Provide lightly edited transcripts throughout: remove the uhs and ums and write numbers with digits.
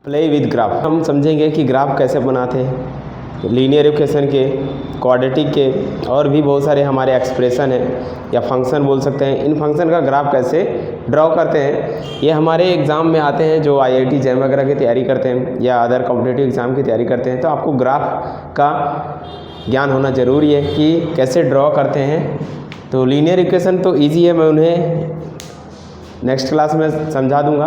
Play with graph हम समझेंगे कि ग्राफ कैसे बनाते हैं, लीनियर इक्वेशन के, क्वाड्रेटिक के और भी बहुत सारे हमारे एक्सप्रेशन हैं या फंक्शन बोल सकते हैं। इन फंक्शन का ग्राफ कैसे ड्रॉ करते हैं, ये हमारे एग्ज़ाम में आते हैं जो IIT जैम वगैरह की तैयारी करते हैं या अदर कॉम्पिटिटिव एग्ज़ाम की तैयारी करते हैं। तो आपको ग्राफ का ज्ञान होना ज़रूरी है कि कैसे ड्रॉ करते हैं। तो लीनियर इक्वेशन तो ईजी है, मैं उन्हें नेक्स्ट क्लास में समझा दूंगा,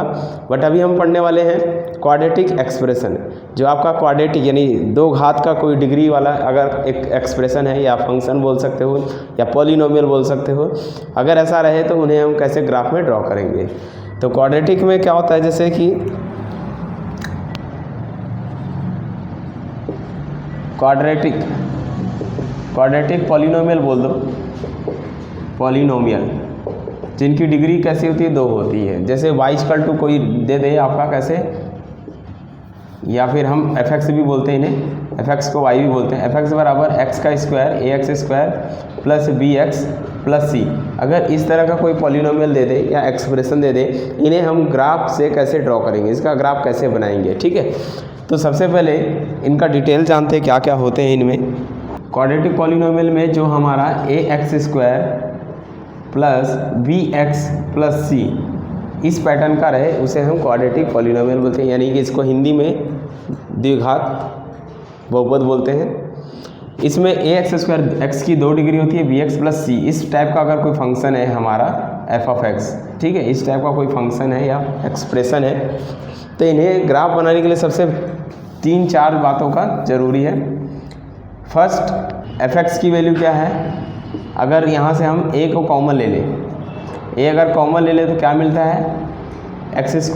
बट अभी हम पढ़ने वाले हैं क्वाड्रेटिक एक्सप्रेशन। जो आपका क्वाड्रेटिक यानी दो घात का कोई डिग्री वाला अगर एक एक्सप्रेशन है या फंक्शन बोल सकते हो या पॉलिनोमियल बोल सकते हो, अगर ऐसा रहे तो उन्हें हम कैसे ग्राफ में ड्रॉ करेंगे। तो क्वाड्रेटिक में क्या होता है, जैसे कि क्वाड्रेटिक पॉलिनोमियल बोल दो, पॉलिनोमियल जिनकी डिग्री कैसी होती है, 2 होती है। जैसे y= कोई दे दे आपका कैसे, या फिर हम fx भी बोलते हैं इन्हें, fx को y भी बोलते हैं। fx बराबर x² ax² plus bx plus c। अगर इस तरह का कोई पॉलिनोमियल दे दे या एक्सप्रेशन दे दे, इन्हें हम ग्राफ से कैसे ड्रॉ करेंगे, इसका ग्राफ कैसे बनाएंगे, ठीक है। तो सबसे पहले इनका डिटेल जानते हैं क्या क्या होते हैं इनमें। क्वाड्रेटिक पॉलिनोमियल में जो हमारा ax² plus bx plus c इस पैटर्न का रहे, उसे हम क्वाड्रेटिक पॉलिनोमियल बोलते हैं, यानी कि इसको हिंदी में द्विघात बहुपद बोलते हैं। इसमें ax² x की 2 डिग्री होती है, bx प्लस c इस टाइप का अगर कोई फंक्शन है हमारा f(x), ठीक है, इस टाइप का कोई फंक्शन है या एक्सप्रेशन है, तो इन्हें ग्राफ बनाने के लिए सबसे 3-4 बातों का ज़रूरी है। फर्स्ट, fx की वैल्यू क्या है। अगर यहाँ से हम a को कॉमन ले लें, a अगर कॉमन ले लें तो क्या मिलता है, x²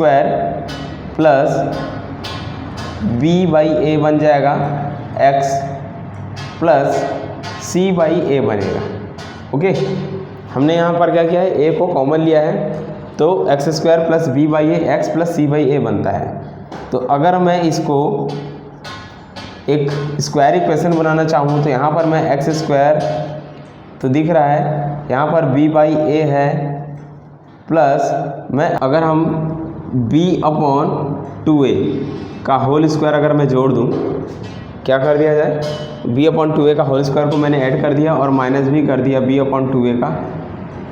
प्लस b/a बन जाएगा x प्लस c/a बनेगा। ओके, हमने यहाँ पर क्या किया है, a को कॉमन लिया है तो x² plus b/a x plus c/a बनता है। तो अगर मैं इसको एक स्क्वायर इक्वेशन बनाना चाहूँ तो यहाँ पर मैं x² तो दिख रहा है, यहाँ पर b/a है प्लस मैं अगर हम b/2a का होल स्क्वायर अगर मैं जोड़ दूँ, क्या कर दिया जाए, b/2a का होल स्क्वायर को मैंने ऐड कर दिया और माइनस भी कर दिया b/2a का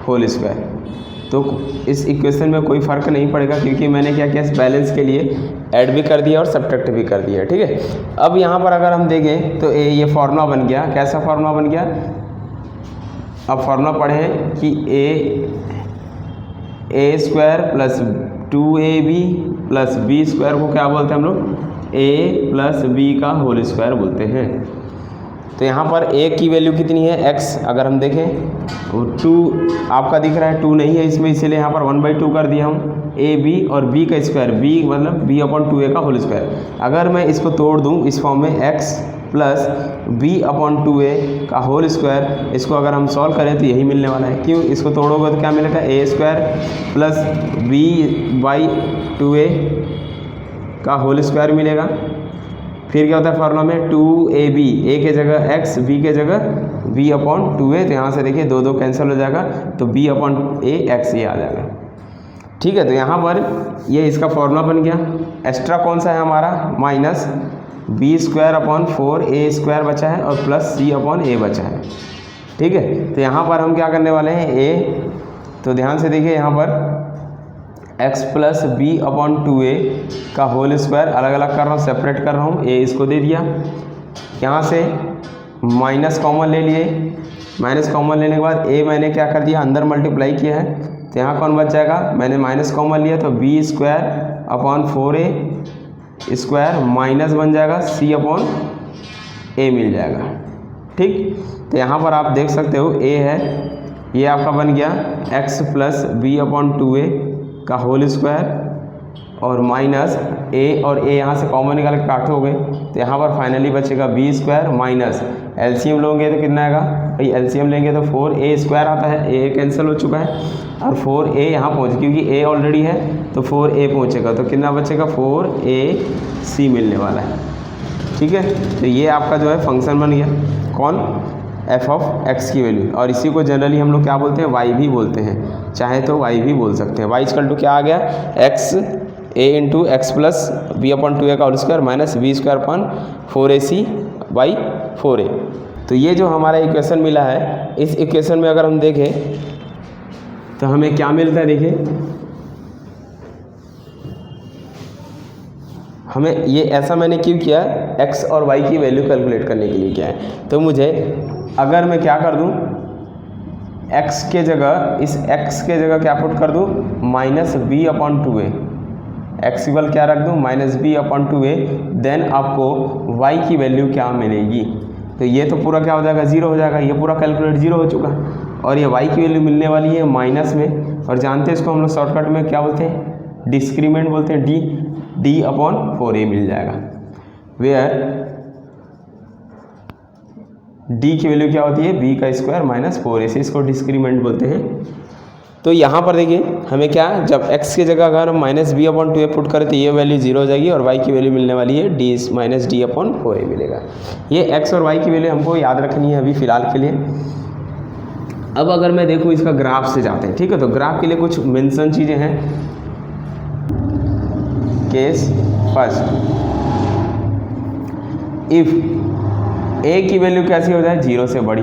होल स्क्वायर। तो इस इक्वेशन में कोई फ़र्क नहीं पड़ेगा क्योंकि मैंने क्या किया, इस बैलेंस के लिए ऐड भी कर दिया और सब्ट्रैक्ट भी कर दिया, ठीक है। अब यहाँ पर अगर हम देखें तो ये फार्मूला बन गया। कैसा फार्मूला बन गया, अब फार्मूला पढ़ें कि a² plus 2ab plus b² को क्या बोलते हैं हम लोग, a प्लस b का होल स्क्वायर बोलते हैं। तो यहाँ पर a की वैल्यू कितनी है, x। अगर हम देखें वो 2 आपका दिख रहा है, 2 नहीं है इसमें, इसीलिए यहाँ पर 1/2 कर दिया हम, ab और b का स्क्वायर, b मतलब b/2a का होल स्क्वायर। अगर मैं इसको तोड़ दूँ इस फॉर्म में, x प्लस b/2a का होल स्क्वायर, इसको अगर हम सॉल्व करें तो यही मिलने वाला है। क्यों, इसको तोड़ोगे तो क्या मिलेगा, a² प्लस b/2a का होल स्क्वायर मिलेगा। फिर क्या होता है फार्मूला में, 2ab, a के जगह x, b के जगह b/2a, तो यहाँ से देखिए 2 कैंसिल हो जाएगा तो b/a x ये आ जाएगा, ठीक है। तो यहाँ पर ये इसका फॉर्मूला बन गया। एक्स्ट्रा कौन सा है हमारा, माइनस b²/4a² बचा है और प्लस c/a बचा है, ठीक है। तो यहाँ पर हम क्या करने वाले हैं, a, तो ध्यान से देखिए यहाँ पर x प्लस b/2a का होल स्क्वायर अलग अलग कर रहा हूँ, सेपरेट कर रहा हूँ, a इसको दे दिया, यहाँ से माइनस कॉमन ले लिए, माइनस कॉमन लेने के बाद a मैंने क्या कर दिया, अंदर मल्टीप्लाई किया है, तो यहाँ कौन बच जाएगा, मैंने माइनस कॉमन लिया तो b²/4a² माइनस बन जाएगा c/a मिल जाएगा, ठीक। तो यहाँ पर आप देख सकते हो a है, ये आपका बन गया x प्लस b/2a का होल स्क्वायर और माइनस a, और a यहाँ से कॉमन निकाल के काटोगे तो यहाँ पर फाइनली बचेगा b² माइनस एलसीएम लोगे तो कितना आएगा भाई, एलसीएम लेंगे तो 4a² आता है, a कैंसिल हो चुका है और 4a यहाँ पहुँच, क्योंकि a ऑलरेडी है तो 4a पहुँचेगा तो कितना बचेगा, 4ac मिलने वाला है, ठीक है। तो ये आपका जो है फंक्शन बन गया, कौन, f(x) की वैल्यू, और इसी को जनरली हम लोग क्या बोलते हैं, y भी बोलते हैं, चाहे तो y भी बोल सकते हैं। y= क्या आ गया, x a into x plus b upon 2a का whole square minus b square upon 4ac by 4a। तो ये जो हमारा इक्वेशन मिला है, इस इक्वेशन में अगर हम देखें तो हमें क्या मिलता है, देखिए हमें ये ऐसा मैंने क्यों किया, x और y की वैल्यू कैलकुलेट करने के लिए किया है। तो मुझे अगर मैं क्या कर दूं, x के जगह, इस x के जगह क्या पुट कर दूं, minus b upon 2a, x equal क्या रख दूं, minus b upon 2a, then आपको y की वैल्यू क्या मिलेगी। तो ये तो पूरा क्या हो जाएगा, जीरो हो जाएगा, ये पूरा कैलकुलेट जीरो हो चुका, और ये y की वैल्यू मिलने वाली है माइनस में, और जानते हैं इसको हम लोग शॉर्टकट में क्या बोलते हैं, डिस्क्रीमेंट बोलते हैं, डी अपॉन 4a मिल जाएगा, वेयर d की वैल्यू क्या होती है, b का स्क्वायर माइनस 4a, से इसको डिस्क्रीमेंट बोलते हैं। तो यहाँ पर देखिए हमें क्या, जब x की जगह अगर हम minus b upon 2a put करें तो ये वैल्यू जीरो हो जाएगी, और y की वैल्यू मिलने वाली है D minus D upon 4a मिलेगा। ये x और y की वैल्यू हमको याद रखनी है अभी फ़िलहाल के लिए। अब अगर मैं देखूँ इसका ग्राफ से जाते हैं, ठीक है, तो ग्राफ के लिए कुछ मेंशन चीज़ें हैं। केस फर्स्ट, इफ़ a की वैल्यू कैसी हो जाए, जीरो से बड़ी,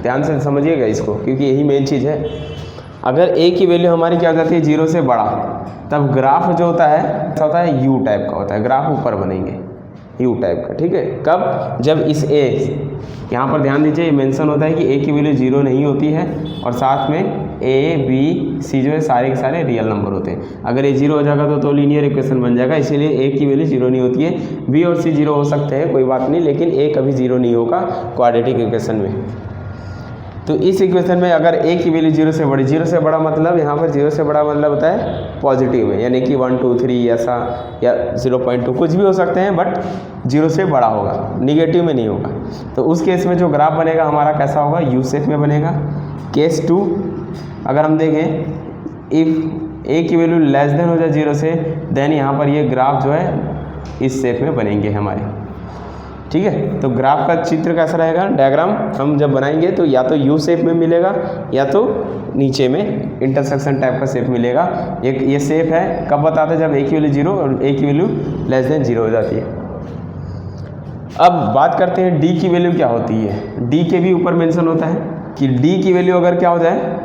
ध्यान से समझिएगा इसको क्योंकि यही मेन चीज़ है। अगर a की वैल्यू हमारी क्या हो जाती है, जीरो से बड़ा, तब ग्राफ जो होता है ऐसा होता है यू टाइप का होता है, ग्राफ ऊपर बनेंगे यू टाइप का, ठीक है। कब, जब इस a, यहाँ पर ध्यान दीजिए ये मेंशन होता है कि a की वैल्यू जीरो नहीं होती है, और साथ में a b c जो है सारे के सारे रियल नंबर होते हैं। अगर ये जीरो हो जाएगा तो लीनियर इक्वेशन बन जाएगा, इसीलिए a की वैल्यू जीरो नहीं होती है। b और c जीरो हो सकते हैं, कोई बात नहीं, लेकिन a कभी जीरो नहीं होगा क्वाड्रेटिक इक्वेशन में। तो इस इक्वेशन में अगर a की वैल्यू जीरो से बड़ी, जीरो से बड़ा मतलब यहाँ पर जीरो से बड़ा मतलब होता है पॉजिटिव में, यानी कि 1 2 3 ऐसा, या 0.2 कुछ भी हो सकते हैं, बट जीरो से बड़ा होगा, निगेटिव में नहीं होगा। तो उस केस में जो ग्राफ बनेगा हमारा कैसा होगा, यू शेप में बनेगा। केस 2 अगर हम देखें, इफ़ a की वैल्यू लेस देन हो जाए जीरो से, देन यहाँ पर ये ग्राफ जो है इस शेप में बनेंगे हमारे, ठीक है। तो ग्राफ का चित्र कैसा रहेगा, डायग्राम हम जब बनाएंगे तो या तो यू शेप में मिलेगा, या तो नीचे में इंटरसेक्शन टाइप का शेप मिलेगा। एक ये शेप है कब बताते हैं, जब a की वैल्यू जीरो और a की वैल्यू लेस देन जीरो हो जाती है। अब बात करते हैं d की वैल्यू क्या होती है। d के भी ऊपर मेंशन होता है कि d की वैल्यू अगर क्या हो जाए,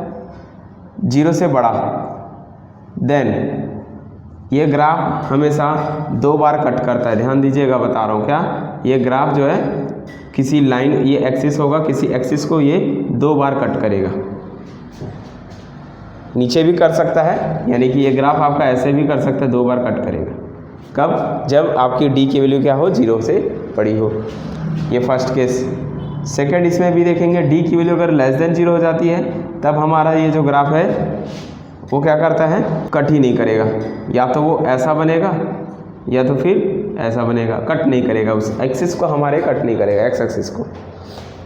जीरो से बड़ा, देन ये ग्राफ हमेशा दो बार कट करता है। ध्यान दीजिएगा, बता रहा हूँ क्या, ये ग्राफ जो है किसी लाइन, ये एक्सिस होगा, किसी एक्सिस को ये दो बार कट करेगा, नीचे भी कर सकता है, यानी कि ये ग्राफ आपका ऐसे भी कर सकता है, दो बार कट करेगा। कब, जब आपकी डी की वैल्यू क्या हो, जीरो से बड़ी हो। ये फर्स्ट केस। सेकंड, इसमें भी देखेंगे डी की वैल्यू अगर लेस देन जीरो हो जाती है, तब हमारा ये जो ग्राफ है वो क्या करता है, कट ही नहीं करेगा, या तो वो ऐसा बनेगा या तो फिर ऐसा बनेगा, कट नहीं करेगा, उस एक्सिस को हमारे कट नहीं करेगा, एक्स एक्सिस को।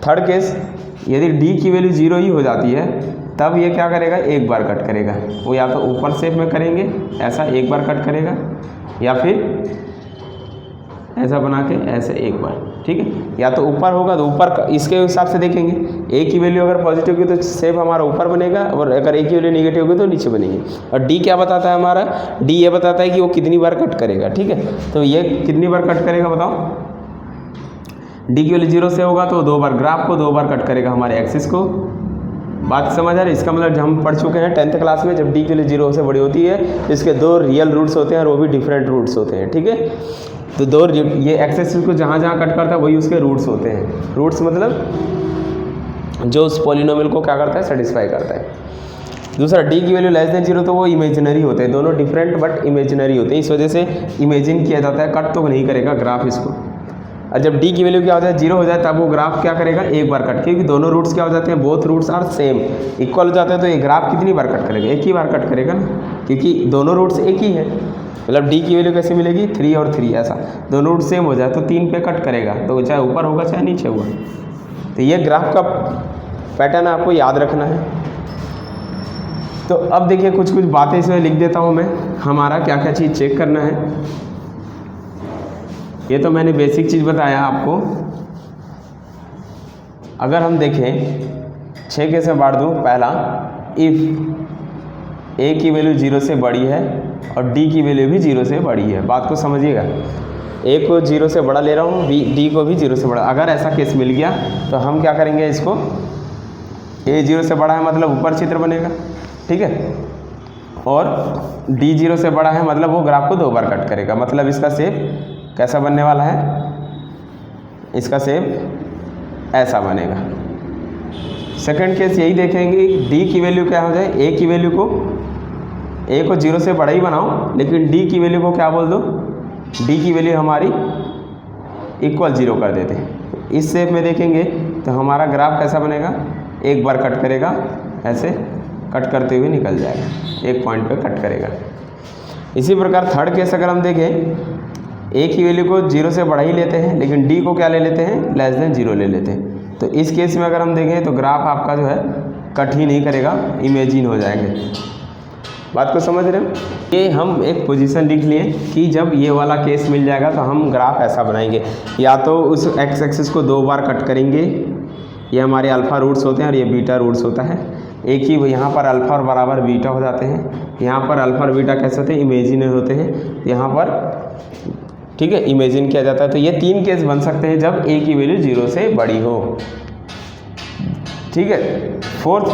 थर्ड केस, यदि डी की वैल्यू जीरो ही हो जाती है, तब ये क्या करेगा, एक बार कट करेगा। वो या तो ऊपर शेप में करेंगे, ऐसा एक बार कट करेगा, या फिर ऐसा बना के ऐसे एक बार, ठीक है। या तो ऊपर होगा तो ऊपर, इसके हिसाब से देखेंगे, ए की वैल्यू अगर पॉजिटिव होगी तो शेप हमारा ऊपर बनेगा, और अगर ए की वैल्यू नेगेटिव होगी तो नीचे बनेगी। और डी क्या बताता है हमारा, डी ये बताता है कि वो कितनी बार कट करेगा, ठीक है। तो ये कितनी बार कट करेगा बताओ, डी की वैल्यू जीरो से होगा तो दो बार, ग्राफ को दो बार कट करेगा हमारे एक्सिस को। बात समझ आ रही है, इसका मतलब जब हम पढ़ चुके हैं 10th क्लास में, जब डी की वैल्यू जीरो से बड़ी होती है तो इसके दो रियल रूट्स होते हैं, और वो भी डिफरेंट रूट्स होते हैं, ठीक है। तो दो, ये एक्सिस को जहाँ जहाँ कट करता है वही उसके रूट्स होते हैं। रूट्स मतलब जो उस पॉलिनोमियल को क्या करता है, सेटिस्फाई करता है। दूसरा, डी की वैल्यू लेस देन जीरो, तो वो इमेजिनरी होते हैं, दोनों डिफरेंट बट इमेजिनरी होते हैं, इस वजह से इमेजिन किया जाता है, कट तो नहीं करेगा ग्राफ इसको। और जब डी की वैल्यू क्या हो जाए, जीरो हो जाए, तब वो ग्राफ क्या करेगा, एक बार कट, क्योंकि दोनों रूट्स क्या हो जाते हैं, both roots are same, equal हो जाते हैं, तो ये ग्राफ कितनी बार कट करेगा, एक ही बार कट करेगा ना, क्योंकि दोनों रूट्स एक ही है। मतलब डी की वैल्यू कैसे मिलेगी, 3 और 3, ऐसा दोनों रूट सेम हो जाए तो 3 पे कट करेगा, तो चाहे ऊपर होगा चाहे नीचे होगा। तो ये ग्राफ का पैटर्न आपको याद रखना है। तो अब देखिए कुछ कुछ बातें इसमें लिख देता हूँ मैं, हमारा क्या क्या चीज़ चेक करना है। ये तो मैंने बेसिक चीज़ बताया आपको। अगर हम देखें 6 के से बांट दूँ, पहला, इफ़ ए की वैल्यू जीरो से बड़ी है और डी की वैल्यू भी 0 से बड़ी है। बात को समझिएगा, ए को 0 से बड़ा ले रहा हूँ, डी को भी 0 से बड़ा। अगर ऐसा केस मिल गया तो हम क्या करेंगे, इसको ए 0 से बड़ा है मतलब ऊपर चित्र बनेगा, ठीक है, और डी 0 से बड़ा है मतलब वो ग्राफ को 2 बार कट करेगा। मतलब इसका शेप कैसा बनने वाला है, इसका शेप ऐसा बनेगा। सेकंड केस यही देखेंगे, डी की वैल्यू क्या हो जाए, ए की वैल्यू को, ए को 0 से बड़ा ही बनाओ लेकिन डी की वैल्यू को क्या बोल दो, डी की वैल्यू हमारी इक्वल 0 कर देते हैं। इस शेप में देखेंगे तो हमारा ग्राफ कैसा बनेगा, एक बार कट करेगा, ऐसे कट करते हुए निकल जाएगा, एक पॉइंट पे कट करेगा। इसी प्रकार थर्ड केस अगर हम देखें, ए की वैल्यू को 0 से बड़ा ही लेते हैं लेकिन डी को क्या ले लेते हैं, लेस देन 0 ले लेते हैं। तो इस केस में अगर हम देखें तो ग्राफ आपका जो है कट ही नहीं करेगा, इमेजिन हो जाएंगे। बात को समझ रहे हैं? ये हम एक पोजीशन लिख लिए कि जब ये वाला केस मिल जाएगा तो हम ग्राफ ऐसा बनाएंगे, या तो उस एक्स एक्सिस को 2 बार कट करेंगे, ये हमारे अल्फ़ा रूट्स होते हैं और ये बीटा रूट्स होता है। एक ही यहाँ पर अल्फ़ा और बराबर बीटा हो जाते हैं, यहाँ पर अल्फ़ा और बीटा कैसे होते हैं, इमेजिनरी होते हैं, यहाँ पर ठीक है इमेजिन किया जाता है। तो ये 3 केस बन सकते हैं जब ए की वैल्यू 0 से बड़ी हो, ठीक है। फोर्थ,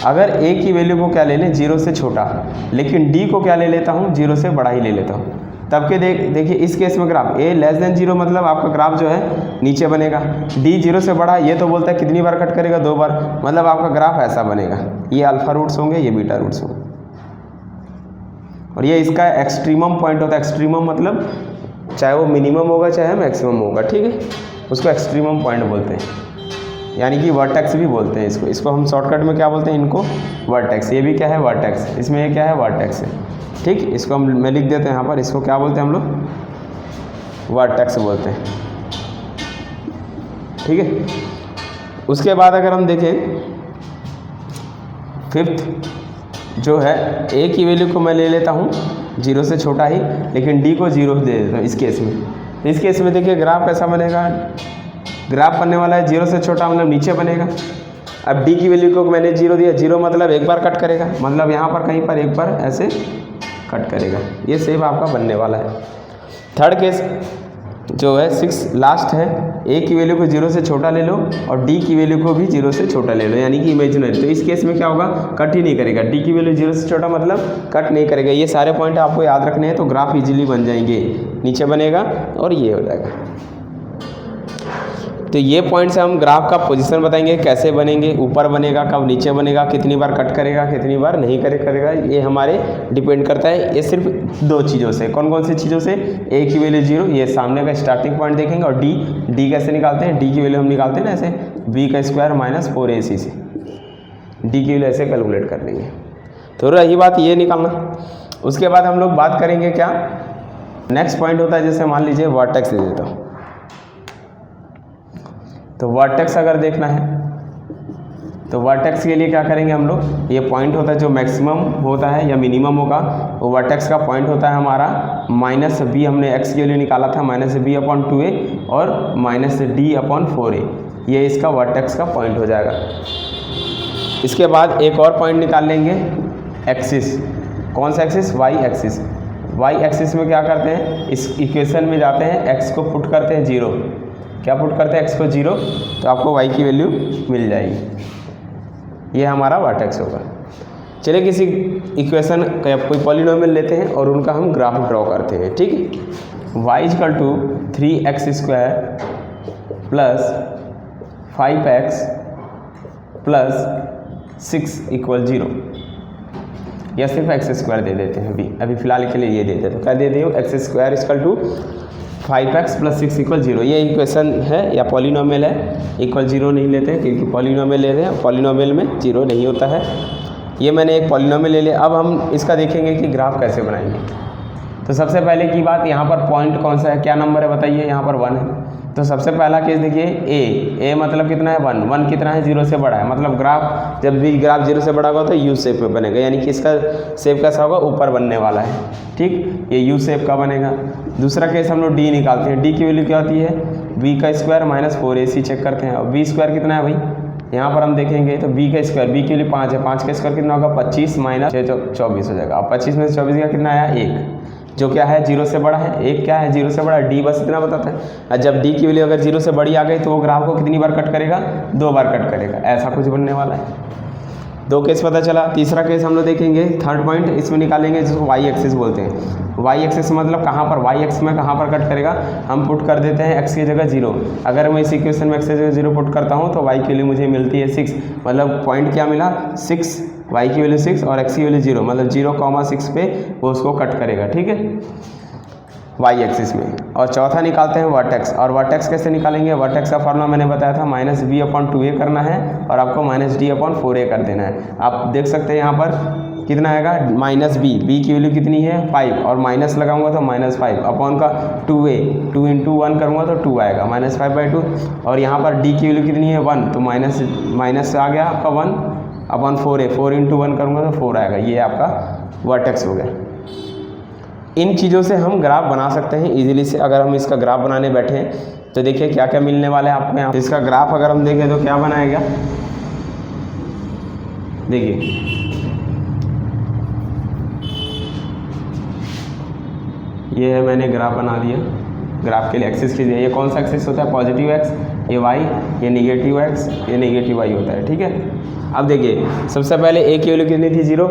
अगर ए की वैल्यू को क्या ले लें, 0 से छोटा, लेकिन डी को क्या ले लेता हूँ, 0 से बड़ा ही ले लेता हूँ, तब के देखिए इस केस में ग्राफ ए लेस देन 0 मतलब आपका ग्राफ जो है नीचे बनेगा, डी 0 से बड़ा, ये तो बोलता है कितनी बार कट करेगा, 2 बार, मतलब आपका ग्राफ ऐसा बनेगा। ये अल्फ़ा रूट्स होंगे, ये बीटा रूट्स होंगे, और ये इसका एक्सट्रीमम पॉइंट होता है। एक्सट्रीमम मतलब चाहे वो मिनिमम होगा चाहे मैक्सिमम होगा, ठीक है, उसको एक्सट्रीमम पॉइंट बोलते हैं, यानी कि वर्टेक्स भी बोलते हैं इसको। इसको हम शॉर्टकट में क्या बोलते हैं, इनको वर्टेक्स। ये भी क्या है, वर्टेक्स, इसमें ये क्या है, वर्टेक्स है, ठीक। इसको हम मैं लिख देते हैं यहाँ पर, इसको क्या बोलते हैं हम लोग, वर्टेक्स बोलते हैं, ठीक है। उसके बाद अगर हम देखें फिफ्थ जो है, ए की वैल्यू को मैं ले लेता हूँ 0 से छोटा ही, लेकिन डी को 0 दे देता हूँ इस केस में। तो इस केस में देखिए ग्राफ कैसा बनेगा, ग्राफ बनने वाला है 0 से छोटा मतलब नीचे बनेगा। अब डी की वैल्यू को मैंने 0 दिया, 0 मतलब एक बार कट करेगा, मतलब यहाँ पर कहीं पर एक बार ऐसे कट करेगा, ये शेप आपका बनने वाला है। थर्ड केस जो है 6 लास्ट है, ए की वैल्यू को 0 से छोटा ले लो और डी की वैल्यू को भी 0 से छोटा ले लो, यानी कि इमेजिनरी। तो इस केस में क्या होगा, कट ही नहीं करेगा, डी की वैल्यू 0 से छोटा मतलब कट नहीं करेगा। ये सारे पॉइंट आपको याद रखने हैं, तो ग्राफ इजीली बन जाएंगे, नीचे बनेगा और ये हो जाएगा। तो ये पॉइंट से हम ग्राफ का पोजीशन बताएंगे, कैसे बनेंगे, ऊपर बनेगा, कब नीचे बनेगा, कितनी बार कट करेगा, कितनी बार नहीं करेगा, ये हमारे डिपेंड करता है। ये सिर्फ 2 चीज़ों से, कौन कौन सी चीज़ों से, ए की वैल्यू 0, ये सामने का स्टार्टिंग पॉइंट देखेंगे, और डी कैसे निकालते हैं, डी की वैल्यू हम निकालते हैं ना ऐसे, बी का स्क्वायर माइनस 4ac से, डी की वैल्यू ऐसे कैलकुलेट कर लेंगे। तो रही बात ये निकालना। उसके बाद हम लोग बात करेंगे क्या, नेक्स्ट पॉइंट होता है, जैसे मान लीजिए वर्टेक्स दे देता हूँ, तो वर्टेक्स अगर देखना है तो वर्टेक्स के लिए क्या करेंगे हम लोग, ये पॉइंट होता है जो मैक्सिमम होता है या मिनिमम होगा, वो वर्टेक्स का पॉइंट होता है हमारा -b, हमने x के लिए निकाला था -b/2a और -d/4a, ये इसका वर्टेक्स का पॉइंट हो जाएगा। इसके बाद एक और पॉइंट निकाल लेंगे, एक्सिस, कौन सा axis, y axis. y axis में क्या करते हैं, इस इक्वेशन में जाते हैं, x को पुट करते हैं 0, क्या पुट करते हैं, x को 0, तो आपको y की वैल्यू मिल जाएगी, ये हमारा वर्टेक्स होगा। चलिए किसी इक्वेशन का कोई पॉलिनोमियल लेते हैं और उनका हम ग्राफ ड्रॉ करते हैं, ठीक है। y = 3x² + 5x + 6 = 0, या सिर्फ x² दे देते हैं, अभी फिलहाल के लिए ये दे देते हैं। क्या दे दिए, x² = 5x + 6 = 0, ये इक्वेशन है या पॉलिनोमियल है, इक्वल 0 नहीं लेते हैं क्योंकि पॉलिनोमियल ले रहे हैं, पॉलिनोमियल में 0 नहीं होता है। ये मैंने एक पॉलिनोमियल ले लिया। अब हम इसका देखेंगे कि ग्राफ कैसे बनाएंगे। तो सबसे पहले की बात, यहाँ पर पॉइंट कौन सा है, क्या नंबर है बताइए, यहाँ पर 1 है। तो सबसे पहला केस देखिए, ए मतलब कितना है, 1 कितना है, 0 से बड़ा है, मतलब ग्राफ जब भी ग्राफ 0 से बड़ा होगा तो यू शेप में बनेगा, यानी कि इसका शेप कैसा होगा, ऊपर बनने वाला है, ठीक, ये यू शेप का बनेगा। दूसरा केस हम लोग डी निकालते हैं, डी की वैल्यू क्या होती है, b² - 4ac चेक करते हैं, और b² कितना है भाई, यहाँ पर हम देखेंगे तो b का स्क्वायर, b के लिए 5 है, 5 का स्क्वायर कितना होगा 25 माइनस 6 24 हो जाएगा। अब 25 में से 24 का कितना आया 1, जो क्या है 0 से बड़ा है, 1 क्या है 0 से बड़ा है, d बस इतना बताता है। और जब d की वैल्यू अगर 0 से बड़ी आ गई तो वो ग्राफ को कितनी बार कट करेगा, 2 बार कट करेगा, ऐसा कुछ बनने वाला है। 2 केस पता चला। तीसरा केस हम लोग देखेंगे, थर्ड पॉइंट इसमें निकालेंगे जिसको वाई एक्सिस बोलते हैं। वाई एक्सिस मतलब कहाँ पर, वाई एक्स में कहाँ पर कट करेगा, हम पुट कर देते हैं x की जगह 0। अगर मैं इस इक्वेशन में x की जगह 0 पुट करता हूँ तो y की वैल्यू मुझे मिलती है 6, मतलब पॉइंट क्या मिला 6, y की वैल्यू 6 और x की वैल्यू 0, मतलब 0,6 पे वो उसको कट करेगा, ठीक है, वाई एक्सिस में। और चौथा निकालते हैं वर्टेक्स। और वर्टेक्स कैसे निकालेंगे, वर्टेक्स का फॉर्मूला मैंने बताया था -b/2a करना है और आपको -d/4a कर देना है। आप देख सकते हैं यहाँ पर कितना आएगा -b की वैल्यू कितनी है 5 और माइनस लगाऊंगा तो -5 अपॉन का 2a, 2 × 1 करूँगा तो 2 आएगा -5/2। और यहाँ पर d की वैल्यू कितनी है 1, तो माइनस आ गया आपका 1/4a, 4 × 1 करूँगा तो 4 आएगा। ये आपका वर्टेक्स हो गया। इन चीज़ों से हम ग्राफ बना सकते हैं इजीली से। अगर हम इसका ग्राफ बनाने बैठे तो देखिए क्या क्या मिलने वाला है आपको यहाँ। तो इसका ग्राफ अगर हम देखें तो क्या बनाएगा, देखिए ये है, मैंने ग्राफ बना दिया। ग्राफ के लिए एक्सिस कीजिए, ये कौन सा एक्सिस होता है, पॉजिटिव एक्स, ये वाई, ये निगेटिव एक्स, ये निगेटिव वाई होता है, ठीक है। अब देखिए सबसे पहले ए की वैल्यू कितनी थी, 0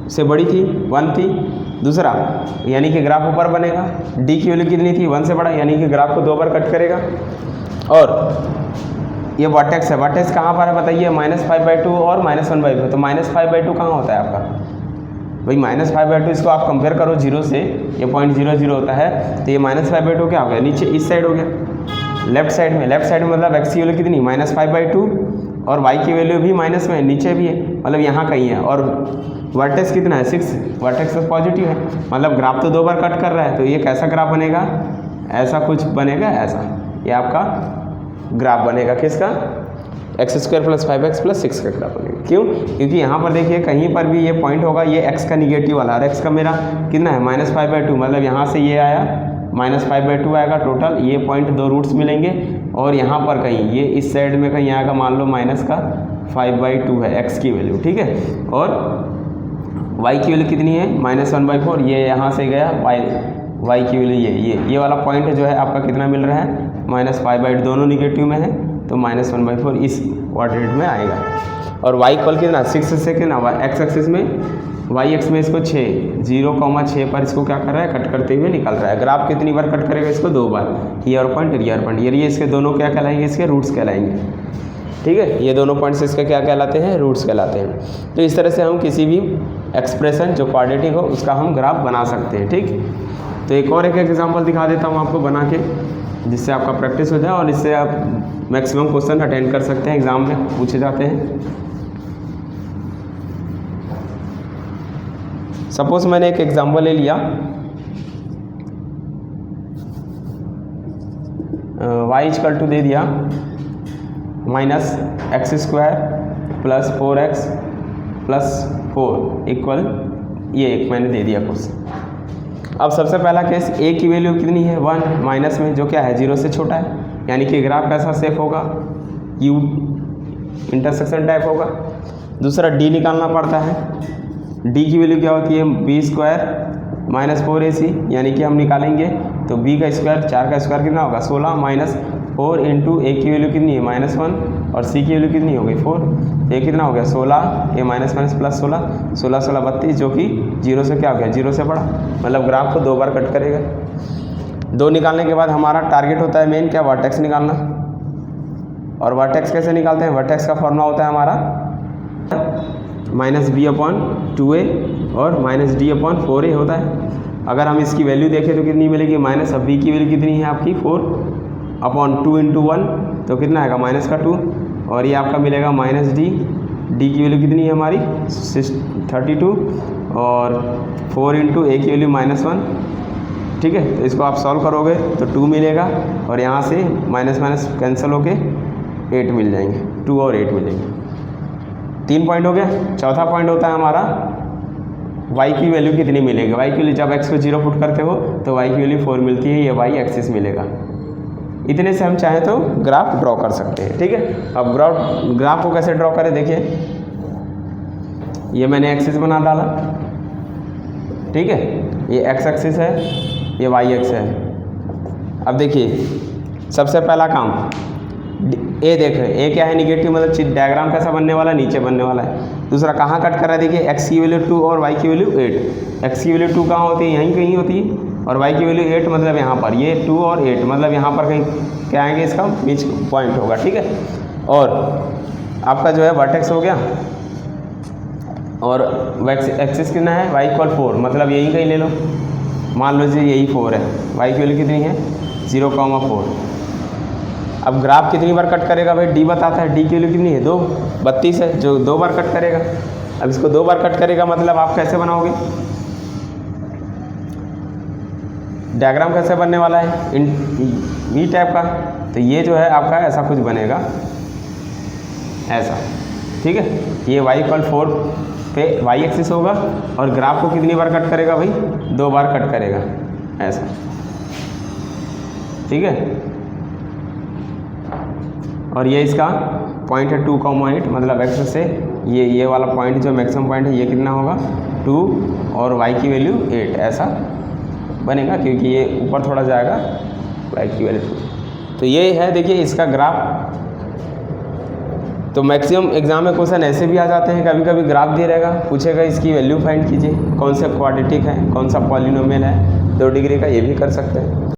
से बड़ी थी, 1 थी। दूसरा यानी कि ग्राफ ऊपर बनेगा, डी की वैल्यू कितनी थी 1 से बड़ा, यानी कि ग्राफ को 2 बार कट करेगा। और ये वर्टेक्स है, वर्टेक्स कहाँ पर है बताइए, -5/2 और -1/2। तो -5/2 कहाँ होता है आपका भाई, -5/2 इसको आप कंपेयर करो 0 से, ये 0.00 होता है, तो ये -5/2 क्या हो गया, नीचे इस साइड हो गया, लेफ्ट साइड में मतलब x की वैल्यू कितनी -5/2 और y की वैल्यू भी माइनस में नीचे भी है, मतलब यहाँ कहीं है। और वर्टेक्स कितना है 6, वर्टेक्स तो पॉजिटिव है, मतलब ग्राफ तो 2 बार कट कर रहा है। तो ये कैसा ग्राफ बनेगा, ऐसा कुछ बनेगा, ऐसा ये आपका ग्राफ बनेगा किसका, x² + 5x + 6 का ग्राफ बनेगा। क्यों, क्योंकि यहाँ पर देखिए कहीं पर भी ये पॉइंट होगा, ये x का निगेटिव वाला और x का मेरा कितना है -5/2, मतलब यहाँ से ये आया -5/2 आएगा टोटल। ये पॉइंट 2 रूट्स मिलेंगे और यहाँ पर कहीं ये इस साइड में कहीं आएगा, मान लो -5/2 है x की वैल्यू, ठीक है। और y की वैल्यू कितनी है -1/4, ये यहाँ से गया y की वैल्यू ये वाला पॉइंट जो है आपका कितना मिल रहा है -5/2, दोनों निगेटिव में है तो -1/4 इस क्वाड्रेंट में आएगा। और y इक्वल कितना 6 से कितना x एक्सिस में, y एक्स में इसको 6, 0,6 पर इसको क्या कर रहा है, कट करते हुए निकल रहा है। ग्राफ कितनी बार कट करेगा इसको, 2 बार, ईयर पॉइंट ईयर पॉइंट, ये इसके दोनों क्या कहलाएंगे, इसके रूट्स कहलाएंगे, ठीक है। ये दोनों पॉइंट्स इसके क्या कहलाते हैं, रूट्स कहलाते हैं। तो इस तरह से हम किसी भी एक्सप्रेशन जो क्वाड्रेटिक हो उसका हम ग्राफ बना सकते हैं, ठीक। तो एक एग्जाम्पल दिखा देता हूँ आपको बना के, जिससे आपका प्रैक्टिस हो जाए और इससे आप मैक्सिमम क्वेश्चन अटेंड कर सकते हैं, एग्जाम में पूछे जाते हैं। सपोज मैंने एक एग्जाम्पल ले लिया, y दे दिया -x² + 4x + 4 इक्वल, ये एक मैंने दे दिया क्वेश्चन। अब सबसे पहला केस a की वैल्यू कितनी है 1, माइनस में, जो क्या है 0 से छोटा है, यानी कि ग्राफ कैसा शेप होगा, U इंटरसेक्शन टाइप होगा। दूसरा d निकालना पड़ता है, d की वैल्यू क्या होती है b² - 4ac, यानी कि हम निकालेंगे तो b का स्क्वायर, 4 का स्क्वायर कितना होगा 16 -4 × a की वैल्यू कितनी है -1 और c की वैल्यू कितनी हो गई 4, ये कितना हो गया 16, ये माइनस प्लस 16, 16 16 32, जो कि 0 से क्या हो गया 0 से बड़ा, मतलब ग्राफ को 2 बार कट करेगा। 2 निकालने के बाद हमारा टारगेट होता है मेन क्या, वर्टेक्स निकालना। और वर्टेक्स कैसे निकालते हैं, वर्टेक्स का फॉर्मूला होता है हमारा -b/2a और -d/4a होता है। अगर हम इसकी वैल्यू देखें तो कितनी मिलेगी अब b की वैल्यू कितनी है आपकी 4/2 × 1, तो कितना आएगा -2, और ये आपका मिलेगा -d की वैल्यू कितनी है हमारी 32 और 4 × a की वैल्यू -1, ठीक है। तो इसको आप सॉल्व करोगे तो 2 मिलेगा और यहाँ से माइनस कैंसिल होके 8 मिल जाएंगे, 2 और 8 मिलेंगे। 3 पॉइंट हो गया। चौथा पॉइंट होता है हमारा y की वैल्यू कितनी मिलेगी, y की वैल्यू जब x को 0 पुट करते हो तो y की वैल्यू 4 मिलती है, ये y एक्सिस मिलेगा, इतने से हम चाहें तो ग्राफ ड्रॉ कर सकते हैं। ठीक है, अब ग्राफ को कैसे ड्रॉ करें, देखिए ये मैंने एक्सिस बना डाला। ठीक है, ये एक्स एक्सिस है, ये वाई एक्स है। अब देखिए सबसे पहला काम ए देख रहे हैं, ए क्या है निगेटिव, मतलब डायग्राम कैसा बनने वाला है, नीचे बनने वाला है। दूसरा कहाँ कट कर रहा है, देखिए एक्स की वैल्यू 2 और वाई की वैल्यू 8। एक्स की वैल्यू 2 कहाँ होती है, यहीं कहीं होती है, और वाई की वैल्यू 8 मतलब यहाँ पर, ये 2 और 8 मतलब यहाँ पर कहीं क्या आएंगे, इसका बीच पॉइंट होगा। ठीक है, और आपका जो है वर्टेक्स हो गया, और एक्सिस कितना है, वाई इक्वल 4 मतलब यही कहीं ले लो, मान लो जी यही 4 है, वाई की वैल्यू कितनी है 0,4। अब ग्राफ कितनी बार कट करेगा भाई, डी बताता है, डी की वैल्यू कितनी है 2, 32 है, जो 2 बार कट करेगा। अब इसको 2 बार कट करेगा मतलब आप कैसे बनाओगे, डायग्राम कैसे बनने वाला है, इन वी टाइप का। तो ये जो है आपका ऐसा कुछ बनेगा, ऐसा। ठीक है, ये y इक्वल 4 पे वाई एक्सिस होगा, और ग्राफ को कितनी बार कट करेगा भाई, 2 बार कट करेगा, ऐसा। ठीक है, और ये इसका पॉइंट है 2,8 मतलब एक्स से ये वाला पॉइंट जो मैक्सिमम पॉइंट है ये कितना होगा 2 और y की वैल्यू 8, ऐसा बनेगा, क्योंकि ये ऊपर थोड़ा जाएगा y की वैल्यू 2। तो ये है देखिए इसका ग्राफ। तो मैक्सिमम एग्जाम में क्वेश्चन ऐसे भी आ जाते हैं, कभी कभी ग्राफ दिया रहेगा, पूछेगा इसकी वैल्यू फाइंड कीजिए, कौन सा क्वाड्रेटिक है, कौन सा पॉलिनोमियल है 2 डिग्री का, ये भी कर सकते हैं।